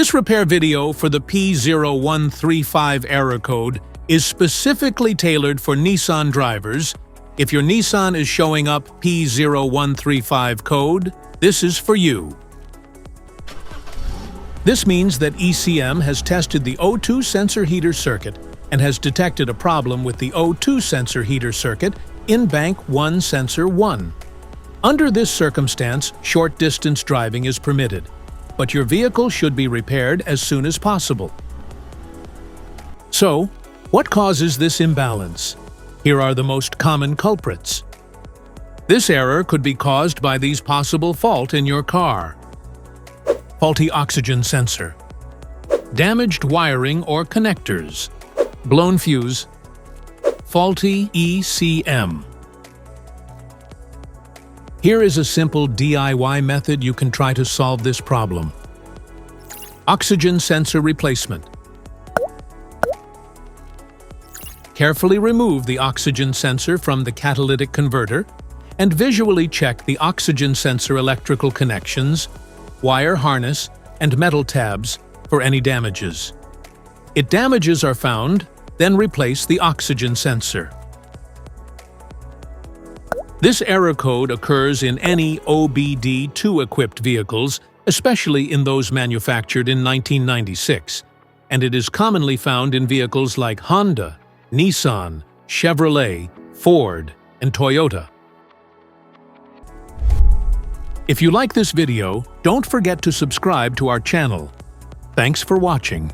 This repair video for the P0135 error code is specifically tailored for Nissan drivers. If your Nissan is showing up P0135 code, this is for you. This means that ECM has tested the O2 sensor heater circuit and has detected a problem with the O2 sensor heater circuit in bank 1 sensor 1. Under this circumstance, short-distance driving is permitted, but your vehicle should be repaired as soon as possible. So, what causes this imbalance? Here are the most common culprits. This error could be caused by these possible faults in your car: faulty oxygen sensor, damaged wiring or connectors, blown fuse, faulty ECM. Here is a simple DIY method you can try to solve this problem. Oxygen sensor replacement. Carefully remove the oxygen sensor from the catalytic converter and visually check the oxygen sensor electrical connections, wire harness, and metal tabs for any damages. If damages are found, then replace the oxygen sensor. This error code occurs in any OBD2 equipped vehicles, especially in those manufactured in 1996, and it is commonly found in vehicles like Honda, Nissan, Chevrolet, Ford, and Toyota. If you like this video, don't forget to subscribe to our channel. Thanks for watching.